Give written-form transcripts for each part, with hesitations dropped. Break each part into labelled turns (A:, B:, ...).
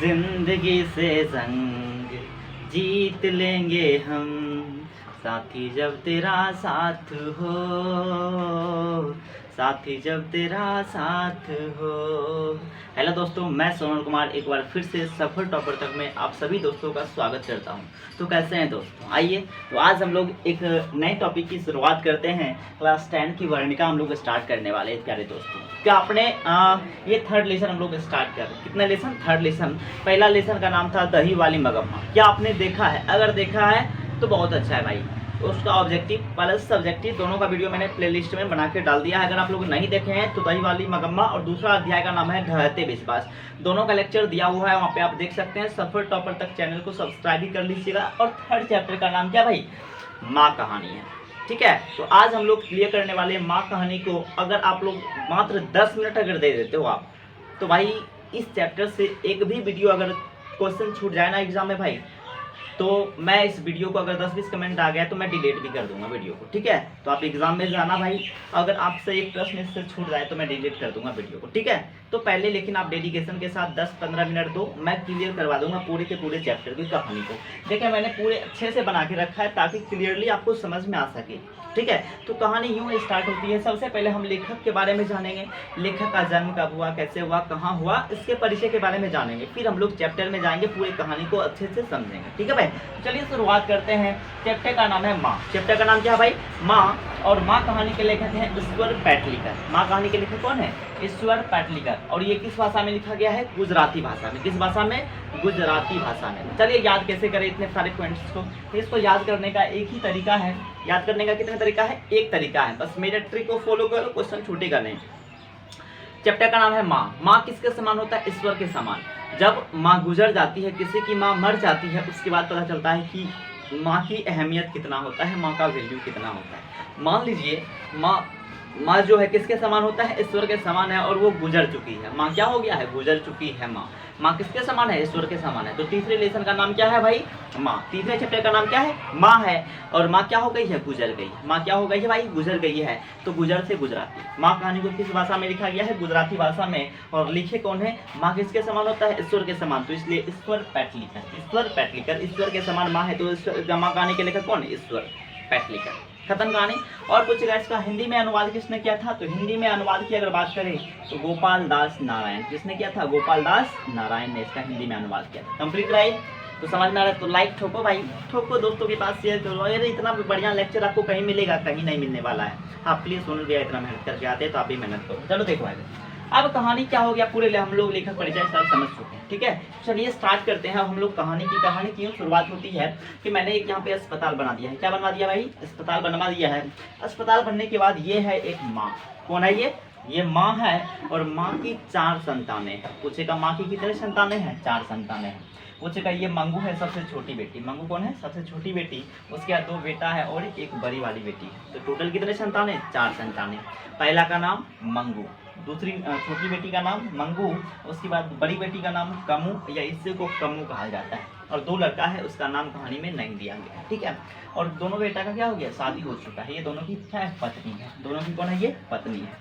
A: जिंदगी से जंग जीत लेंगे हम, साथी जब तेरा साथ हो, साथी जब तेरा साथ हो। हेलो दोस्तों, मैं सोनल कुमार एक बार फिर से सफर टॉपर तक में आप सभी दोस्तों का स्वागत करता हूं। तो कैसे हैं दोस्तों? आइए, तो आज हम लोग एक नए टॉपिक की शुरुआत करते हैं। क्लास 10 की वर्णिका हम लोग स्टार्ट करने वाले हैं प्यारे दोस्तों। क्या आपने ये थर्ड लेसन हम लोग स्टार्ट कर रहे हैं। कितना लेसन? Third lesson. पहला लेसन का नाम था दही वाली मगम्मा। क्या आपने देखा है? अगर देखा है तो बहुत अच्छा है भाई। तो उसका ऑब्जेक्टिव प्लस सब्जेक्टिव दोनों का वीडियो मैंने प्लेलिस्ट में बना के डाल दिया है। अगर आप लोग नहीं देखे हैं तो दही वाली मगम्मा और दूसरा अध्याय का नाम है ढहते विश्वास, दोनों का लेक्चर दिया हुआ है, वहाँ पे आप देख सकते हैं। सफर टॉपर तक चैनल को सब्सक्राइब भी कर लीजिएगा। और थर्ड चैप्टर का नाम क्या भाई? माँ कहानी है। ठीक है, तो आज हम लोग क्लियर करने वाले माँ कहानी को। अगर आप लोग मात्र 10 मिनट अगर दे देते हो आप, तो भाई इस चैप्टर से एक भी वीडियो अगर क्वेश्चन छूट जाए ना एग्जाम में भाई, तो मैं इस वीडियो को अगर 10-20 कमेंट आ गया तो मैं डिलीट भी कर दूंगा वीडियो को। ठीक है, तो आप एग्जाम में जाना भाई, अगर आपसे एक प्रश्न इससे छूट जाए तो मैं डिलीट कर दूंगा वीडियो को। ठीक है, तो पहले लेकिन आप डेडिकेशन के साथ 10-15 मिनट दो, मैं क्लियर करवा दूंगा पूरे के पूरे चैप्टर की कहानी को। देखिए, मैंने पूरे अच्छे से बना के रखा है ताकि क्लियरली आपको समझ में आ सके। ठीक है, तो कहानी यूँ स्टार्ट होती है। सबसे पहले हम लेखक के बारे में जानेंगे, लेखक का जन्म कब हुआ, कैसे हुआ, कहाँ हुआ, इसके परिचय के बारे में जानेंगे। फिर हम लोग चैप्टर में जाएंगे, पूरी कहानी को अच्छे से समझेंगे। ठीक है भाई, चलिए शुरुआत करते हैं। चैप्टर का नाम है माँ। चैप्टर का नाम क्या है भाई? माँ। और माँ कहानी के लेखक हैं ईश्वर पैटलीकर। माँ कहानी के लेखक कौन है? ईश्वर पैटलीकर। और ये किस भाषा में लिखा गया है? गुजराती भाषा में। किस भाषा में? गुजराती भाषा में। चलिए याद कैसे करें इतने सारे पॉइंट्स को? इसको याद करने का एक ही तरीका है। याद करने का कितने तरीका है? एक तरीका है, बस मेरे ट्रिक को फॉलो करो, क्वेश्चन छूटेगा नहीं। चैप्टर का नाम है माँ। माँ किसके समान होता है? ईश्वर के समान। जब माँ गुजर जाती है, किसी की माँ मर जाती है, उसके बाद पता चलता है कि माँ की अहमियत कितना होता है, माँ का वैल्यू कितना होता है। मान लीजिए माँ जो है किसके समान होता है? ईश्वर के समान है, और वो गुजर चुकी है। माँ क्या हो गया है? गुजर चुकी है माँ। माँ किसके समान है? ईश्वर के समान है। तो तीसरे लेसन का नाम क्या है भाई? माँ। तीसरे चैप्टर का नाम क्या है? माँ है। और माँ क्या हो गई है? गुजर गई है। माँ क्या हो गई है भाई? गुजर गई है। तो गुजर से गुजराती। माँ कहानी को किस भाषा में लिखा गया है? गुजराती भाषा में। और लिखे कौन है? माँ किसके समान होता है? ईश्वर के समान। तो इसलिए ईश्वर पैटलीकर। ईश्वर पैटलीकर ईश्वर के समान माँ है, तो माँ कहानी के लेखक कौन है? ईश्वर पैटलीकर। खत्म कहानी। और पूछेगा इसका हिंदी में अनुवाद किसने किया था? तो हिंदी में अनुवाद की अगर बात करें तो गोपाल दास नारायण। किसने किया था? गोपाल दास नारायण ने इसका हिंदी में अनुवाद किया था। Complete right? तो समझ में आ रहा है तो लाइक ठोको भाई, ठोको, दोस्तों के पास शेयर करो। अरे इतना बढ़िया लेक्चर आपको कहीं मिलेगा? कहीं नहीं मिलने वाला है। आप प्लीज सुन लिया, इतना मेहनत करके आते हैं तो आप भी मेहनत करो। चलो देखो आगे। अब कहानी क्या हो गया? पूरे हम लोग लेखक परिचय सब समझ चुके हैं। ठीक है, चलिए स्टार्ट करते हैं। हम लोग कहानी की यूँ शुरुआत होती है कि मैंने एक यहाँ पे अस्पताल बना दिया है। क्या बनवा दिया भाई? अस्पताल बनवा दिया है। अस्पताल बनने के बाद ये है एक माँ। कौन है ये? ये माँ है। और माँ की 4 संतानें हैं। पूछेगा माँ की कितने संतानें हैं? 4 संतानें हैं। पूछेगा ये मंगू है सबसे छोटी बेटी। मंगू कौन है? सबसे छोटी बेटी। उसके बाद 2 बेटा है और एक बड़ी वाली बेटी है। तो टोटल कितने संतानें? 4 संतानें। पहला का नाम मंगू, दूसरी छोटी बेटी का नाम मंगू, उसके बाद बड़ी बेटी का नाम कमू, या इससे को कमू कहा जाता है। और 2 लड़का है, उसका नाम कहानी में नहीं दिया गया। ठीक है, और दोनों बेटा का क्या हो गया? शादी हो चुका है। ये दोनों की क्या है? पत्नी है। दोनों की कौन है? ये पत्नी है,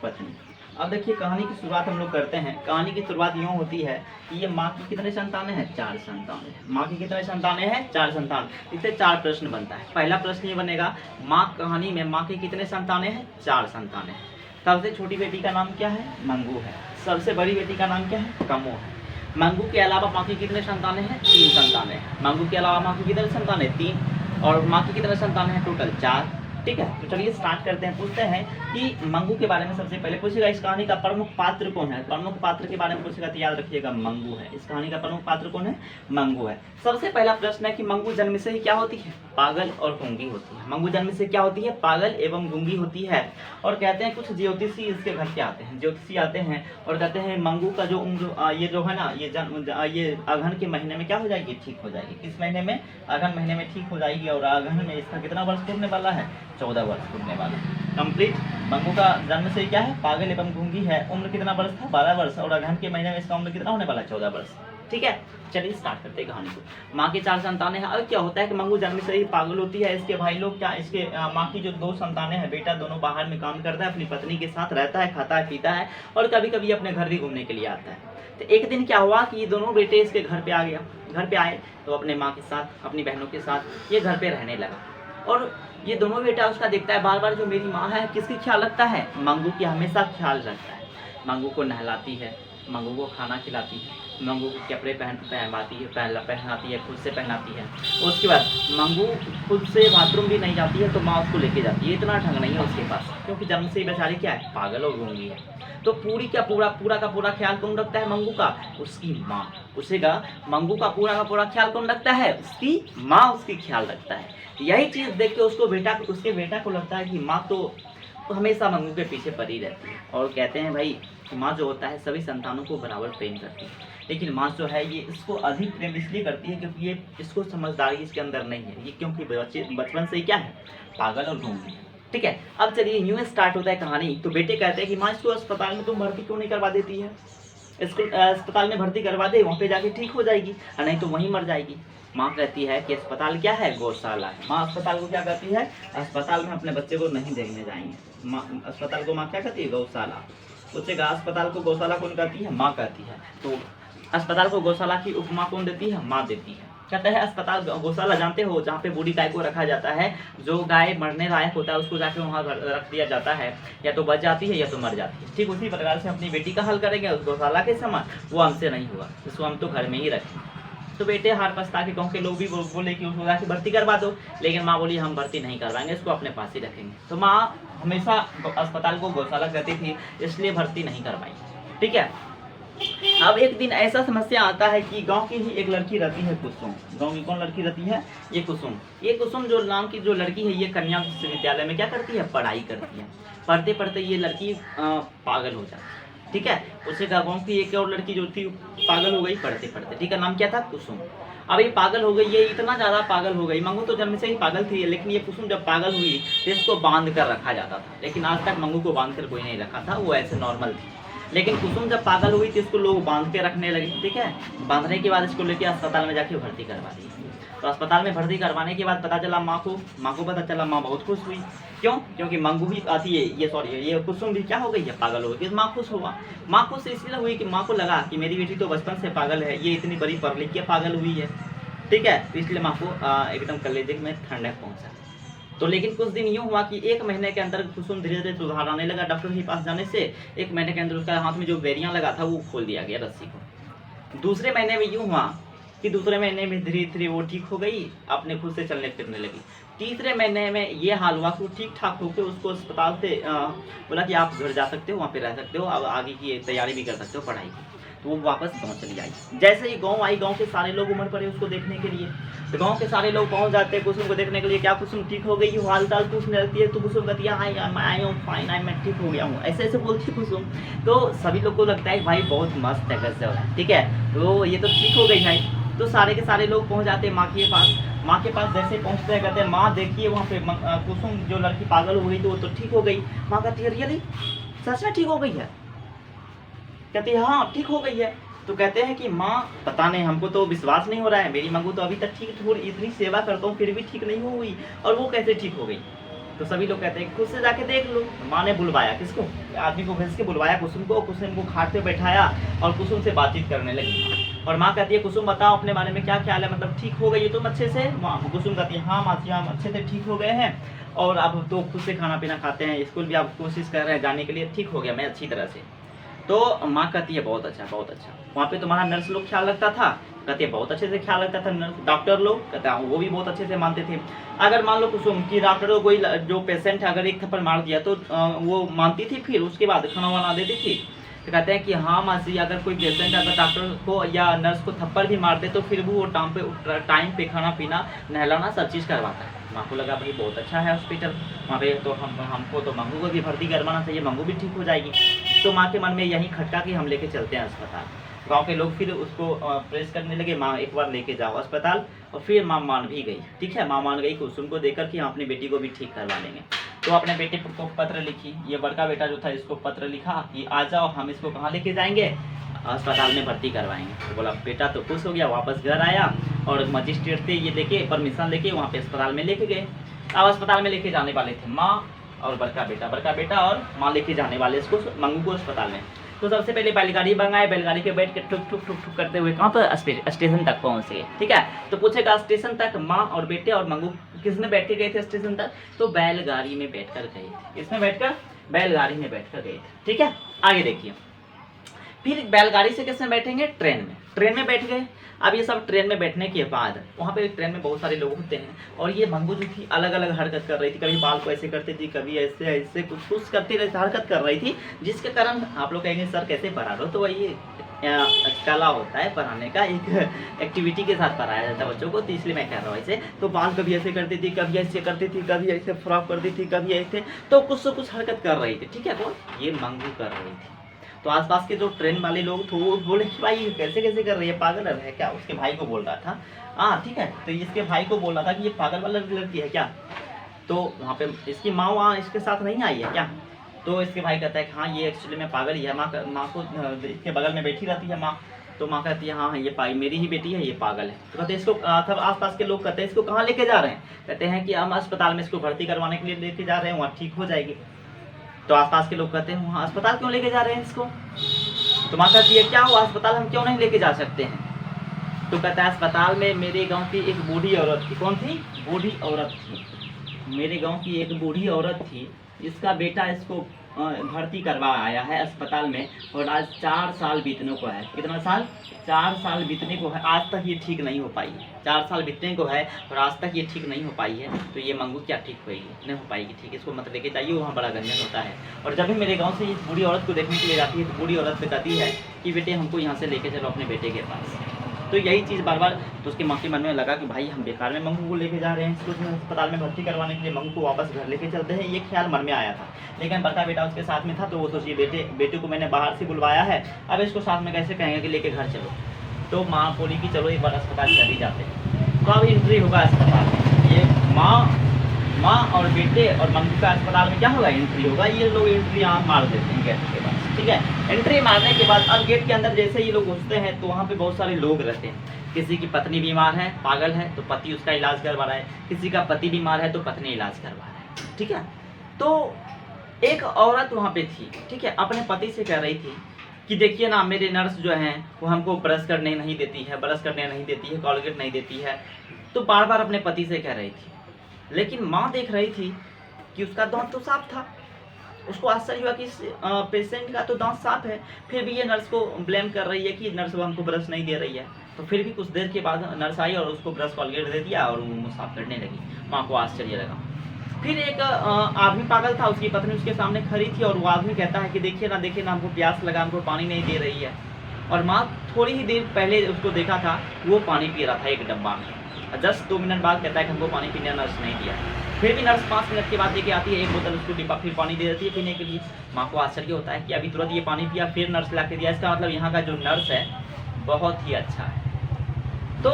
A: पत्नी। अब देखिए कहानी की शुरुआत हम लोग करते हैं। कहानी की शुरुआत यूँ होती है कि ये माँ की कितने संतानें हैं? 4 संतानें हैं। माँ की कितने संतानें हैं? 4 संतान। इससे 4 प्रश्न बनता है। पहला प्रश्न ये बनेगा, माँ कहानी में माँ की कितने संतानें हैं? 4 संतानें हैं। सबसे छोटी बेटी का नाम क्या है? मंगू है। सबसे बड़ी बेटी का नाम क्या है? कमो है। मंगू के अलावा माँ की कितने संतानें हैं? 3 संतानें हैं। मंगू के अलावा माँ की कितने संतानें? 3। और माँ की कितने संतानें हैं? टोटल 4। ठीक है, तो चलिए स्टार्ट करते हैं। पूछते हैं कि मंगू के बारे में। सबसे पहले पूछेगा इस कहानी का प्रमुख पात्र कौन है? प्रमुख पात्र के बारे में पूछेगा तो याद रखिएगा मंगू है। इस कहानी का प्रमुख पात्र कौन है? मंगू है। सबसे पहला प्रश्न है कि मंगू जन्म से ही क्या होती है? पागल और गूंगी होती है। मंगू जन्म से क्या होती है? पागल एवं गूंगी होती है। और कहते हैं कुछ ज्योतिषी इसके घर के आते हैं, ज्योतिषी आते हैं और कहते हैं मंगू का जो उम्र ये जो है ना, ये अगहन के महीने में क्या हो जाएगी? ठीक हो जाएगी। किस महीने में? अगहन महीने में ठीक हो जाएगी। और अगहन में इसका कितना वर्ष पूरने वाला है? 14 वर्ष पूरने वाला है। कंप्लीट। मंगू का जन्म से क्या है? पागल एवं गूंगी है। उम्र कितना वर्ष था? 12 वर्ष। और अगहन के महीने में इसका उम्र कितना होने वाला है? 14 वर्ष। ठीक है, चलिए स्टार्ट करते हैं कहानी को। माँ की 4 संतानें हैं। अब क्या होता है कि मंगू जन्म से ही पागल होती है। इसके भाई लोग क्या, इसके माँ की जो 2 संतानें हैं, बेटा दोनों बाहर में काम करता है, अपनी पत्नी के साथ रहता है, खाता है पीता है और कभी कभी अपने घर भी घूमने के लिए आता है। तो एक दिन क्या हुआ कि ये दोनों बेटे इसके घर पे आ गया। घर पे आए तो अपने माँ के साथ, अपनी बहनों के साथ ये घर पे रहने लगा। और ये दोनों बेटा उसका देखता है बार बार, जो मेरी माँ है किसकी ख्याल रखता है, मंगू की हमेशा ख्याल रखता है। मंगू को नहलाती है, मंगू को खाना खिलाती है, मंगू के कपड़े पहनवाती है, पहनाती है, खुद से पहनाती है। उसके बाद मंगू खुद से बाथरूम भी नहीं जाती है तो माँ उसको लेके जाती है। इतना ढंग नहीं है उसके पास, क्योंकि जन्म से ही बेचारी क्या है, पागल और गूंगी है। तो पूरा का पूरा ख्याल कौन रखता है मंगू का, उसकी माँ। उसेगा मंगू का पूरा ख्याल कौन रखता है, उसकी माँ उसकी ख्याल रखता है। यही चीज़ देख के उसके बेटा को लगता है कि माँ तो हमेशा मंगू के पीछे पड़ी रहती है। और कहते हैं भाई कि माँ जो होता है सभी संतानों को बराबर प्रेम करती है, लेकिन माँ जो है ये इसको अधिक प्रेम इसलिए करती है क्योंकि ये इसको समझदारी इसके अंदर नहीं है। ये क्योंकि बचपन से ही क्या है, पागल और गूंगी है। ठीक है, अब चलिए यूँ स्टार्ट होता है कहानी। तो बेटे कहते हैं कि माँ इसको अस्पताल में तुम भर्ती क्यों नहीं करवा देती है, इसको अस्पताल में भर्ती करवा दे, वहाँ पे जाके ठीक हो जाएगी, और नहीं तो वहीं मर जाएगी। माँ कहती है कि अस्पताल क्या है, गौशाला है। माँ अस्पताल को क्या कहती है, अस्पताल में अपने बच्चे को नहीं देखने जाएंगे। माँ अस्पताल को माँ क्या कहती है, गौशाला। उससे अस्पताल को गौशाला कौन कहती है, माँ कहती है। तो अस्पताल को गौशाला की उपमा कौन देती है, माँ देती है। कहता है अस्पताल गौशाला जानते हो, जहाँ पे बूढ़ी गाय को रखा जाता है, जो गाय मरने लायक होता है उसको जाके वहाँ रख दिया जाता है, या तो बच जाती है या तो मर जाती है। ठीक उसी प्रकार से अपनी बेटी का हल करेंगे उस गौशाला के समान, वो हमसे नहीं हुआ, इसको हम तो घर में ही रखें। तो बेटे हार पछता के गाँव के लोग भी बोले कि उसको जाके भर्ती करवा दो, लेकिन माँ बोली हम भर्ती नहीं करवाएंगे, इसको अपने पास ही रखेंगे। तो माँ हमेशा अस्पताल को गौशाला कहती थी, इसलिए भर्ती नहीं करवाई। ठीक है, अब एक दिन ऐसा समस्या आता है कि गांव की ही एक लड़की रहती है, कुसुम। गांव की कौन लड़की रहती है, ये कुसुम। ये कुसुम जो नाम की जो लड़की है, ये कन्या विश्वविद्यालय में क्या करती है, पढ़ाई करती है। पढ़ते पढ़ते ये लड़की पागल हो जाती है। ठीक है, उसे गाँव की एक और लड़की जो थी पागल हो गई पढ़ते पढ़ते। ठीक है, नाम क्या था, कुसुम। अब ये पागल हो गई, ये इतना ज़्यादा पागल हो गई। मंगू तो जन्म से ही पागल थी, लेकिन ये कुसुम जब पागल हुई तो इसको बांध कर रखा जाता था। लेकिन आज तक मंगू को बांध कर कोई नहीं रखा था, वो ऐसे नॉर्मल थी। लेकिन कुसुम जब पागल हुई तो इसको लोग बांध के रखने लगे। ठीक है, बांधने के बाद इसको लेके अस्पताल में जाके भर्ती करवा दी। तो अस्पताल में भर्ती करवाने के बाद पता चला माँ को पता चला। माँ बहुत खुश हुई। क्यों, क्योंकि मंगू भी आती है, ये कुसुम भी क्या हो गई है, पागल हो गई। माँ खुश हुआ। माँ खुश इसलिए हुई कि माँ को लगा कि मेरी बेटी तो बचपन से पागल है, ये इतनी बड़ी पढ़ लिख के पागल हुई है। ठीक है, तो इसलिए माँ को एकदम कलेजे में ठंडक पहुँचा। तो लेकिन कुछ दिन यूँ हुआ कि 1 महीने के अंदर कुसुम धीरे धीरे सुधार आने लगा। डॉक्टर के पास जाने से 1 महीने के अंदर उसका हाथ में जो बेरियां लगा था वो खोल दिया गया, रस्सी को। दूसरे महीने में यूँ हुआ कि दूसरे महीने में धीरे धीरे वो ठीक हो गई, अपने खुद से चलने फिरने लगी। तीसरे महीने में ये हाल हुआ कि वो ठीक ठाक होकर उसको अस्पताल से बोला कि आप घर जा सकते हो, वहाँ पे रह सकते हो, अब आगे की तैयारी भी कर सकते हो पढ़ाई की। तो वो वापस गाँव चली आई। जैसे ही गाँव आई, गाँव के सारे लोग उमड़ पड़े उसको देखने के लिए। तो गाँव के सारे लोग पहुँच जाते हैं कुसुम को देखने के लिए। क्या कुसुम ठीक हो गई, हाल चाल पूछने लगती है। तो कुसुम कहती है आई हूँ फाइन, मैं ठीक हो गया हूँ, ऐसे ऐसे बोलती है कुसुम। तो सभी लोग को लगता है भाई बहुत मस्त है, गजब है। ठीक है, तो ये तो ठीक हो गई भाई। तो सारे के सारे लोग पहुँच जाते हैं माँ के पास। माँ के पास जैसे पहुँचते हैं कहते हैं माँ देखिए वहाँ पे कुसुम जो लड़की पागल हो गई तो वो तो ठीक हो गई। माँ कहती है रियली, सच में ठीक हो गई है? कहती है हाँ ठीक हो गई है। तो कहते हैं कि माँ पता नहीं, हमको तो विश्वास नहीं हो रहा है, मेरी मंगू तो अभी तक ठीक, थोड़ी इतनी सेवा करता हूँ फिर भी ठीक नहीं हुई, और वो कैसे ठीक हो गई? तो सभी लोग कहते हैं खुद से जाके देख लो। माँ ने बुलवाया किसको, आदमी को भेज के बुलवाया कुसुम को खाट पे बैठाया और कुसुम से बातचीत करने लगी। और माँ कहती है कुसुम बताओ अपने बारे में क्या ख्याल है, मतलब ठीक हो गई है तुम अच्छे से? कुसुम कहती है हाँ माँ जी हम अच्छे से ठीक हो गए हैं, और अब तो खुद से खाना पीना खाते हैं, स्कूल भी आप कोशिश कर रहे हैं जाने के लिए, ठीक हो गया मैं अच्छी तरह से। तो माँ कहती है बहुत अच्छा बहुत अच्छा। वहाँ पे तुम्हारा नर्स लोग ख्याल रखता था? कहती है बहुत अच्छे से ख्याल रखता था नर्स। डॉक्टर लोग? कहते हैं वो भी बहुत अच्छे से मानते थे। अगर मान लो कुसुम की डॉक्टर कोई जो पेशेंट है अगर एक थप्पड़ मार दिया तो वो मानती थी, फिर उसके बाद खाना वाना देती थी? तो कहते हैं कि हाँ माँ जी अगर कोई पेशेंट अगर डॉक्टर को या नर्स को थप्पड़ भी मारते तो फिर भी वो टाइम पे खाना पीना नहलाना सब चीज़ करवाता है। माँ को लगा भाई बहुत अच्छा है हॉस्पिटल वहाँ पे, तो हमको तो मंगू को भी भर्ती करवाना चाहिए, मंगू भी ठीक हो जाएगी। तो माँ के मन में यही खटका कि हम लेके चलते हैं अस्पताल। गांव के लोग फिर उसको प्रेस करने लगे, माँ एक बार लेके जाओ अस्पताल। और फिर माँ मान भी गई। ठीक है, माँ मान गई कुसुम को देकर कि हम अपनी बेटी को भी ठीक करवा लेंगे। तो अपने बेटे को पत्र लिखी, ये बड़का बेटा जो था इसको पत्र लिखा कि आ जाओ हम इसको कहाँ लेके जाएंगे, अस्पताल में भर्ती करवाएंगे। तो बोला बेटा तो खुश हो गया, वापस घर आया और मजिस्ट्रेट से ये लेके परमिशन लेके वहाँ पे अस्पताल में लेके गए। अब अस्पताल में लेके जाने वाले थे माँ और बड़का बेटा और माँ लेके जाने वाले इसको मंगू को अस्पताल में। तो सबसे पहले बैलगाड़ी मंगाए, बैलगाड़ी पे बैठ के ठुक ठुक ठुक ठुक करते हुए कहाँ पर स्टेशन तक पहुँच गए। ठीक है, तो पूछेगा स्टेशन तक माँ और बेटे और मंगू किसमें बैठ के गए थे स्टेशन तक, तो बैलगाड़ी में बैठ कर गए थे। इसमें बैठकर बैलगाड़ी में बैठ कर गए थे। ठीक है, आगे देखिए। फिर बैलगाड़ी से किसमें बैठेंगे, ट्रेन में बैठ गए। अब ये सब ट्रेन में बैठने के बाद वहाँ पे ट्रेन में बहुत सारे लोग होते हैं और ये मंगू जो थी अलग अलग हरकत कर रही थी, कभी बाल को ऐसे करती थी, कभी ऐसे ऐसे कुछ कुछ करती रहती, हरकत कर रही थी, जिसके कारण आप लोग कहेंगे सर कैसे पढ़ा रहे हो, तो वही कला होता है पढ़ाने का, एक एक्टिविटी के साथ पढ़ाया जाता है बच्चों को, तो इसलिए मैं कह रहा हूँ ऐसे। तो बाल कभी ऐसे करती थी, कभी ऐसे करती थी, कभी ऐसे फ्रॉक करती थी, कभी ऐसे, तो कुछ से कुछ हरकत कर रही थी। ठीक है, तो ये मंगू कर रही थी। तो आसपास के जो ट्रेन वाले लोग थे वो बोले कि भाई कैसे कैसे कर रही है, पागल है क्या, उसके भाई को बोल रहा था। हाँ ठीक है, तो इसके भाई को बोल रहा था कि ये पागल वाला लड़की है क्या, तो वहाँ पे इसकी माँ वहाँ इसके साथ नहीं आई है क्या, तो इसके भाई कहता है कि हाँ ये एक्चुअली में पागल ही है, माँ को इसके बगल में बैठी रहती है माँ, तो माँ कहती है हाँ ये मेरी ही बेटी है, ये पागल है। तो कहते हैं इसको, तब आसपास के लोग कहते हैं इसको कहाँ लेके जा रहे हैं, कहते हैं कि हम अस्पताल में इसको भर्ती करवाने के लिए लेके जा रहे हैं, वहाँ ठीक हो जाएगी। तो आसपास के लोग कहते हैं वहाँ अस्पताल क्यों लेके जा रहे हैं इसको, तो माँ कहती है क्या हुआ, अस्पताल हम क्यों नहीं लेके जा सकते हैं, तो कहता है अस्पताल में मेरे गांव की एक बूढ़ी औरत थी। कौन थी, बूढ़ी औरत थी, मेरे गांव की एक बूढ़ी औरत थी, इसका बेटा इसको भर्ती करवा आया है अस्पताल में और आज 4 साल बीतने को है। कितना साल, 4 साल बीतने को है, आज तक ये ठीक नहीं हो पाई है। 4 साल बीतने को है और आज तक ये ठीक नहीं हो पाई है, तो ये मंगू क्या ठीक होगी, नहीं हो पाएगी ठीक, इसको मत लेके जाइए, वहाँ बड़ा गंजन होता है। और जब भी मेरे गाँव से इस बूढ़ी औरत को देखने के लिए जाती है तो बूढ़ी औरत से कहती है कि बेटे हमको यहाँ से लेके चलो अपने बेटे के पास। तो यही चीज़ बार बार, तो उसकी माँ के मन में लगा कि भाई हम बेकार में मंगू को लेके जा रहे हैं, इसको अस्पताल में भर्ती करवाने के लिए मंगू को वापस घर लेके चलते हैं, ये ख्याल मन में आया था। लेकिन बड़का बेटा उसके साथ में था, तो वो सोचिए बेटे को मैंने बाहर से बुलवाया है, अब इसको साथ में कैसे कहेंगे कि लेके घर चलो, तो माँ बोली कि चलो एक बार अस्पताल चल ही जाते हैं। तो अब एंट्री होगा अस्पताल में, ये माँ और बेटे और मंगू का अस्पताल में क्या होगा, एंट्री होगा। ये लोग एंट्री यहाँ मार देते हैं गेट के पास। ठीक है, एंट्री मारने के बाद अब गेट के अंदर जैसे ये लोग घुसते हैं तो वहाँ पे बहुत सारे लोग रहते हैं। किसी की पत्नी बीमार है, पागल है, तो पति उसका इलाज करवा रहा है, किसी का पति बीमार है तो पत्नी इलाज करवा रहा है। ठीक है, तो एक औरत वहाँ पे थी, ठीक है, अपने पति से कह रही थी कि देखिए ना मेरे नर्स जो हैं वो हमको ब्रश करने नहीं देती है, कॉलगेट नहीं देती है, तो बार बार अपने पति से कह रही थी। लेकिन माँ देख रही थी कि उसका दांत तो साफ था, उसको आश्चर्य हुआ कि पेशेंट का तो दांत साफ है, फिर भी ये नर्स को ब्लेम कर रही है कि नर्स वो हमको ब्रश नहीं दे रही है। तो फिर भी कुछ देर के बाद नर्स आई और उसको ब्रश कॉलगेट दे दिया और वो मुँह साफ करने लगी। माँ को आश्चर्य लगा। फिर एक आदमी पागल था, उसकी पत्नी उसके सामने खड़ी थी और वो आदमी कहता है कि देखिए ना हमको प्यास लगा, हमको पानी नहीं दे रही है। और माँ थोड़ी ही देर पहले उसको देखा था, वो पानी पी रहा था एक डब्बा में, जस्ट 2 मिनट बाद कहता है कि हमको पानी पीने नर्स नहीं दिया। फिर भी नर्स 5 मिनट के बाद लेके आती है एक बोतल, उसको डिब्बा फिर पानी दे देती है पीने के लिए। माँ को आश्चर्य होता है कि अभी तुरंत ये पानी पिया, फिर नर्स ला के दिया, इसका मतलब यहाँ का जो नर्स है बहुत ही अच्छा है। तो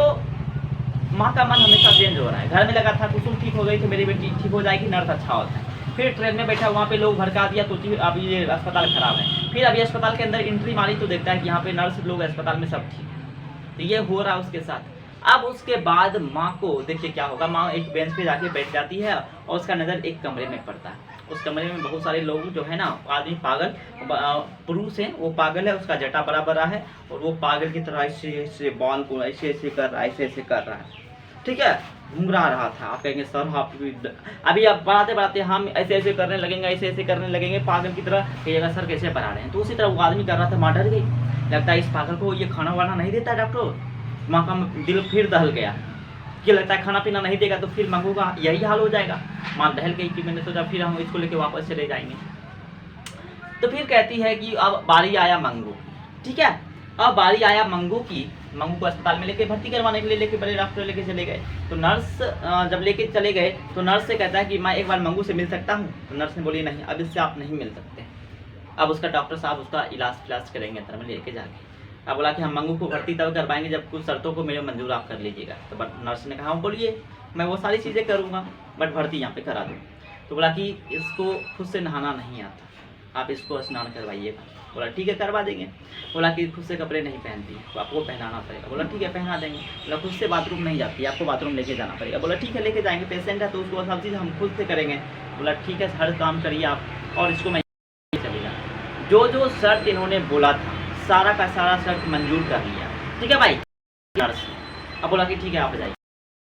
A: माँ का मन हमेशा चेंज हो रहा है। घर में लगा था कुसुम ठीक हो गई तो मेरी बेटी ठीक हो जाएगी, नर्स अच्छा होता है। फिर ट्रेन में बैठा, वहाँ पे लोग भड़का दिया तो अभी ये अस्पताल खराब है। फिर अभी अस्पताल के अंदर एंट्री मारी तो देखता है कि यहाँ पे नर्स लोग अस्पताल में सब ठीक है। तो ये हो रहा है उसके साथ। अब उसके बाद माँ को देखिए क्या होगा, माँ एक बेंच पे जाके बैठ जाती है और उसका नज़र एक कमरे में पड़ता है। उस कमरे में बहुत सारे लोग जो है ना, आदमी पागल पुरुष है, वो पागल है, उसका जटा बड़ा बड़ा है और वो पागल की तरह ऐसे ऐसे बाल को ऐसे ऐसे कर रहा है, ऐसे ऐसे कर रहा है। ठीक है, घुंघरा रहा था। आप कहेंगे सर आप अभी आप बढ़ाते बढ़ाते हम ऐसे ऐसे करने लगेंगे, ऐसे ऐसे करने लगेंगे पागल की तरह, कहिएगा सर कैसे बढ़ा रहे हैं। तो उसी तरह वो आदमी कर रहा था। माँ डर गई, लगता है इस पागल को ये खाना वाना नहीं देता डॉक्टर। माँ का दिल फिर दहल गया कि लगता है खाना पीना नहीं देगा तो फिर मंगूगा यही हाल हो जाएगा। माँ दहल गई कि मैंने सोचा फिर हम इसको लेके वापस चले जाएंगे। तो फिर कहती है कि अब बारी आया मंगू। ठीक है, अब बारी आया मंगू की। मंगू को अस्पताल में लेके भर्ती करवाने के लिए लेके बड़े डॉक्टर लेके चले गए। तो नर्स जब लेके चले गए तो नर्स से कहता है कि मैं एक बार मंगू से मिल सकता हूँ। तो नर्स ने बोली नहीं, अब इससे आप नहीं मिल सकते, अब उसका डॉक्टर साहब उसका इलाज करेंगे अंदर में लेके जाके। अब बोला कि हम मंगू को भर्ती तब करवाएंगे जब कुछ शर्तों को मेरे मंजूर आप कर लीजिएगा। तो बट नर्स ने कहा बोलिए, मैं वो सारी चीज़ें करूँगा बट भर्ती यहाँ पे करा दूँ। तो बोला कि इसको खुद से नहाना नहीं आता, आप इसको स्नान करवाइएगा। बोला ठीक है करवा देंगे। बोला कि खुद से कपड़े नहीं पहनती तो आपको पहनाना पड़ेगा। बोला ठीक है पहना देंगे। बोला खुद से बाथरूम नहीं जाती, आपको बाथरूम लेके जाना पड़ेगा। बोला ठीक है लेके जाएंगे, पेशेंट है तो उसको सब चीज़ हम खुद से करेंगे। बोला ठीक है हर काम करिए आप और इसको मैं चलेगा। जो जो शर्त इन्होंने बोला था सारा का सारा शर्त मंजूर कर लिया, ठीक है भाई। अब बोला कि ठीक है आप जाइए।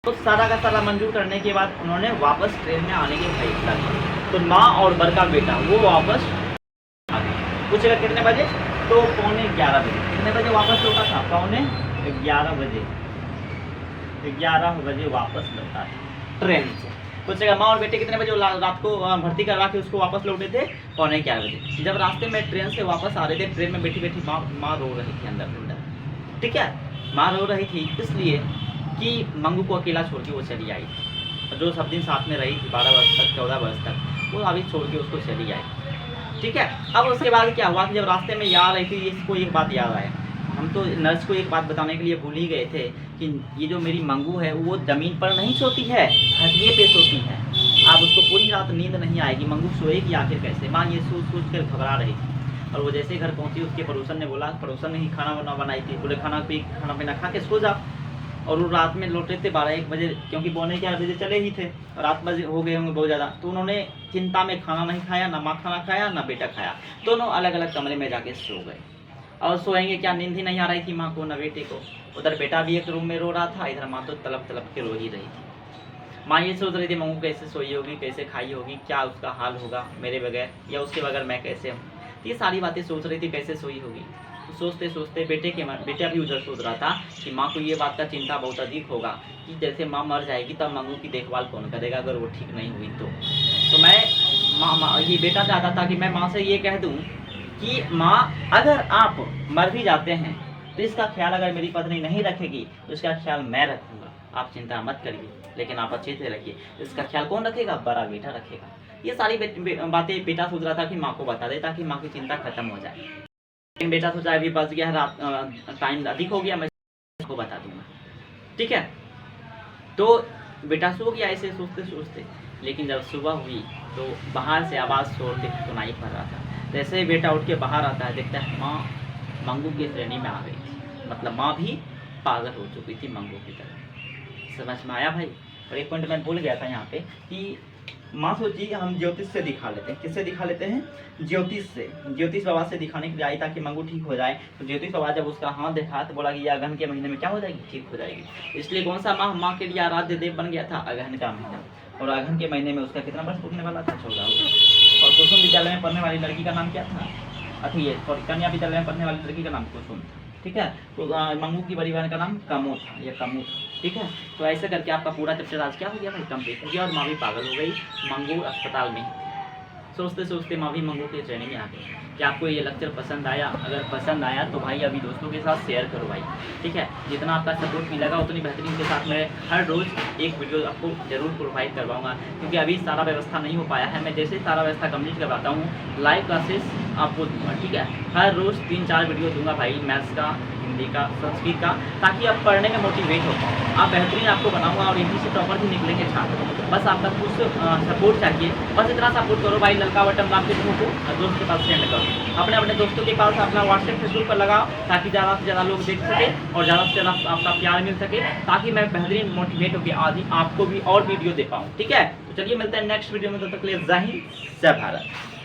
A: तो सारा का सारा मंजूर करने के बाद उन्होंने वापस ट्रेन में आने की फैसला किया। तो माँ और बड़का बेटा वो वापस आ गए। पूछेगा कितने बजे? तो 11:15 बजे। कितने बजे वापस लौटा था? 11:15 बजे। 11 बजे वापस लौटा था ट्रेन से। पूछेगा माँ और बेटे कितने बजे रात को भर्ती करवा के उसको वापस लौटे थे? 11:15 बजे। जब रास्ते में ट्रेन से वापस आ रहे थे, ट्रेन में बैठी बैठी माँ रो रही थी अंदर, ठीक है। माँ रो रही थी इसलिए कि मंगू को अकेला छोड़ के वो चली आई, जो सब दिन साथ में रही थी 12 वर्ष तक 14 वर्ष तक, वो अभी छोड़ के उसको चली आई, ठीक है। अब उसके बाद क्या हुआ कि जब रास्ते में आ रही थी इसको एक बात याद आया। हम तो नर्स को एक बात बताने के लिए भूल ही गए थे कि ये जो मेरी मंगू है वो ज़मीन पर नहीं सोती है, खटिए पे सोती है। अब उसको पूरी रात नींद नहीं आएगी, मंगू सोएगी आखिर कैसे? माँ ये सोच कर घबरा रही थी। और वो जैसे घर पहुंची उसके पड़ोसन ने बोला, पड़ोसन ने ही खाना वाना बनाई थी, बोले खाना पीना खा के सो जा। और वो रात में लौटे थे 12-1 बजे, क्योंकि 11:15 बजे चले ही थे, रात बजे हो गए होंगे बहुत ज़्यादा। तो उन्होंने चिंता में खाना नहीं खाया, ना माँ खाना खाया ना बेटा खाया, दोनों अलग अलग कमरे में जाके सो गए। और सोएंगे क्या, नींद ही नहीं आ रही थी माँ को ना बेटे को। उधर बेटा भी एक रूम में रो रहा था, इधर माँ तो तड़प तड़प के रो ही रही थी। माँ ये सोच रही थी मंगू कैसे सोई होगी, कैसे खाई होगी, क्या उसका हाल होगा मेरे बगैर, या उसके बगैर मैं कैसे हूँ। ये सारी बातें सोच रही थी कैसे सोई होगी। सोचते सोचते बेटा भी उधर सोच रहा था कि माँ को ये बात का चिंता बहुत अधिक होगा कि जैसे माँ मर जाएगी तब मंगू की देखभाल कौन करेगा अगर वो ठीक नहीं हुई तो मैं ये बेटा चाहता था कि मैं माँ से ये कह दूँ कि माँ अगर आप मर भी जाते हैं तो इसका ख्याल अगर मेरी पत्नी नहीं रखेगी तो इसका ख्याल मैं रखूँगा, आप चिंता मत करिए, लेकिन आप अच्छे से रखिए। इसका ख्याल कौन रखेगा? बड़ा बेटा रखेगा। ये सारी बातें बेटा सोच रहा था कि माँ को बता दे ताकि माँ की चिंता खत्म हो जाए। लेकिन बेटा सोचा अभी बच गया रात, टाइम अधिक हो गया, मैं को बता दूंगा, ठीक है। तो बेटा सो गया ऐसे सोचते सोचते। लेकिन जब सुबह हुई तो बाहर से आवाज़ शोर सुनाई पड़ रहा था। जैसे ही बेटा उठ के बाहर आता है देखता है माँ मंगू की श्रेणी में आ गई थी, मतलब माँ भी पागल हो चुकी थी मंगू की तरह। समझ में आया भाई? और एक पॉइंट मैं भूल गया था यहाँ पे कि माँ सोची हम ज्योतिष से दिखा लेते हैं। किससे दिखा लेते हैं? ज्योतिष से। ज्योतिष बाबा से दिखाने के लिए आई ताकि मंगू ठीक हो जाए। तो ज्योतिष बाबा जब उसका हाथ देखा तो बोला कि ये अगहन के महीने में क्या हो जाएगी? ठीक हो जाएगी। इसलिए कौन सा माह माँ के लिए आराध्य देव बन गया था? अगहन का महीना। और अगहन के महीने में उसका कितना वर्ष पूछने वाला था? 14 वर्ष। और कुसुम विद्यालय में पढ़ने वाली लड़की का नाम क्या था? ये सॉरी कन्या विद्यालय में पढ़ने वाली लड़की का नाम कुसुम था, ठीक है। तो मंगू की बड़ी बहन का नाम कमो था, या कमू था, ठीक है। तो ऐसे करके आपका पूरा चैप्टर आज क्या हो गया भाई? कंप्लीट हो गया। और माँ भी पागल हो गई, मंगू अस्पताल में। सोचते सोचते माँ भी मंगू की ट्रेनिंग में आ गई। क्या आपको ये लेक्चर पसंद आया? अगर पसंद आया तो भाई अभी दोस्तों के साथ शेयर करो भाई, ठीक है। जितना आपका सपोर्ट मिलेगा उतनी बेहतरीन के साथ मैं हर रोज़ एक वीडियो आपको जरूर प्रोवाइड करवाऊंगा, क्योंकि अभी सारा व्यवस्था नहीं हो पाया है। मैं जैसे सारा व्यवस्था कंप्लीट करवाता हूँ लाइव क्लासेस आपको दूंगा, ठीक है। हर रोज़ 3-4 वीडियो दूंगा भाई, मैथ्स का, हिंदी का, संस्कृत का, ताकि आप पढ़ने में मोटिवेट हो पाओ। आप बेहतरीन आपको बनाऊंगा और इन्हीं से टॉपर भी निकलेंगे छात्र। बस आपका कुछ सपोर्ट चाहिए, बस इतना सपोर्ट करो भाई। लड़का बटन दाब के तुमको दोस्त के पास सेंड करो, अपने दोस्तों के पास अपना व्हाट्सएप फेसबुक पर लगाओ, ताकि ज़्यादा से ज़्यादा लोग देख सके और ज़्यादा से ज़्यादा आपका प्यार मिल सके, ताकि मैं बेहतरीन मोटिवेट होकर आज आपको भी और वीडियो दे पाऊँ, ठीक है। तो चलिए मिलते हैं नेक्स्ट वीडियो में, तब तक के लिए जय हिंद जय भारत।